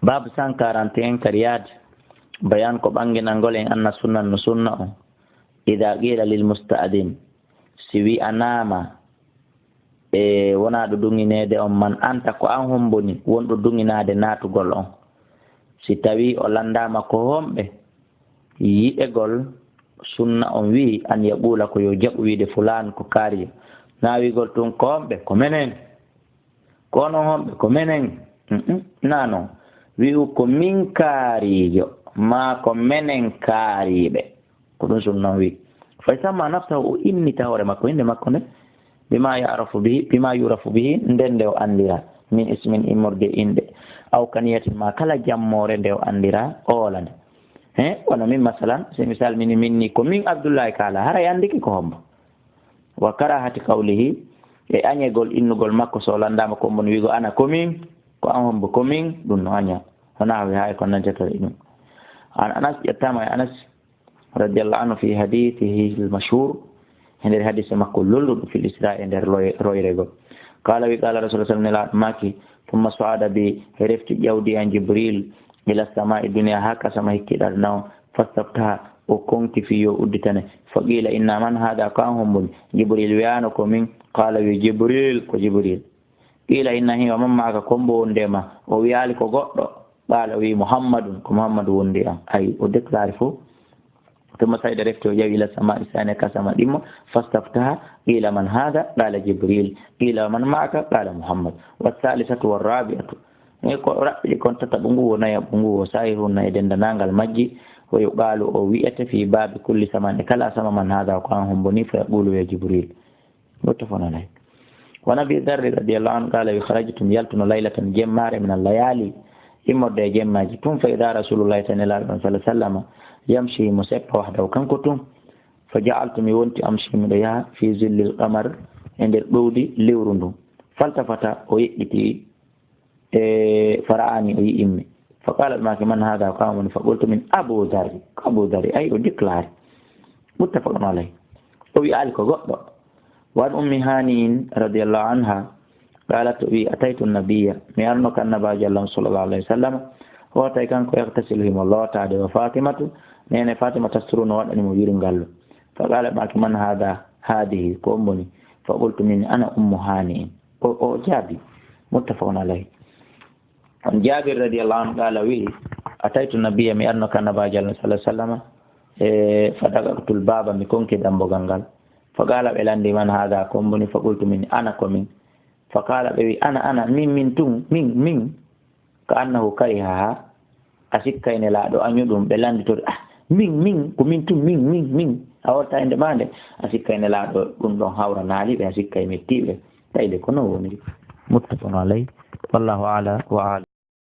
باب 141 كرياج بيان ko ɓanginangol en anna sunna no sunna on ida qila lil musta'din si wi anama e wona ɗo dunginede on man anta ko an homboni wonɗo dunginade natugol on si tawi o landama ko homɓe yiɗegol sunna on wi an yaɓula ko yo jaɓu wiide fulan ko kaariyo na wigol tun ko homɓe ko menen ko non homɓe ko menen na non wi'u ko min kaarijo ma ko menen kaariɓe ko ɗum sunna on wi fay samma nafta o innita hoore makko inde makko nde bima yurafu bihi nden nde o andira min ismin immorde inde aw kaniyatin ma kala jammore nde o andira oola nde wono min masalan si misal minni ko min abdoullahi kala haray andiki ko hombo wa karahati qawlihi e añegol innugol makko so landama ko mboni wigo ana komin ko an hombo komin ɗum no aña wona wi hay ko nantata ɗum an anas ƴettama e anas radiallahu anhu fi hadithihi lmashhur e nder hadise makko lolluɗo fil isra e nder royregol kala wi qala rasul sallam nelaɗo maki tumma soada bi e refti ƴawdi an jibril ila sama e duniya ha kasama hikkiɗaɗo naw fastabtaha o konki fi yo udditane fa qila inna man hada ko an homboni jibril wiyano ko min qala wi jibril ko jibril qila inna hi wa man maka kombo wondema o wiyali ko goɗɗo qala wi muhammadun ko muhammadu wondi am ay o déclare fo ثم سيد رفته وجاء إلى السماء الثانية كسماء دمه فاستفتها قيل من هذا قال جبريل قيل من معك قال محمد والثالثة والرابعة كنت تبنغو ونيا بنغو وسائر ونيا دندنانغ المجي ويقال ويأت في باب كل سماء كلا سما من هذا وقامهم بني فيقول يا جبريل متفق عليه. ونبي ذر رضي الله عنه قال خرجتم يلتن ليلة جمار من الليالي إمر جماجي ثم فإذا رسول الله صلى الله عليه وسلم يمشي مسبح وحده وكان كتم فجعلت ميونتي أمشي مديها في ظل القمر عند البودي لورندو فالتفت ويئتي فرعاني ويئمي فقال ما من هذا قام فقلت من أبو ذر أي ديكلار متفق عليه ويعلق غضب وعن أم هانين رضي الله عنها قالت أتيت النبي ميرنك النبي صلى الله عليه وسلم واتي كان يغتسلهم الله تعالى وفاطمة نين فاطمة تسترون وأنني مدير قال فقال معك من هذه كأمني فقلت مني أنا أم هانئ أو جابر متفق عليه. عن جابر رضي الله عنه قال وي أتيت النبي ميرنا كان نبي صلى الله عليه وسلم فدققت الباب مكون كده مبغنغال فقال بلندي من هذا كأمني فقلت مني أنا كمين فقال بي أنا من كأنه كرهها أسكين لا دو أن يدوم بلاند تور min ko min tum min awta inde mande asikkayne laaɗo ɗum ɗon hawra naali ɓe asikkay mettiɓe tawde ko non woni muttafaqun alayhi wallahu ala wa ala.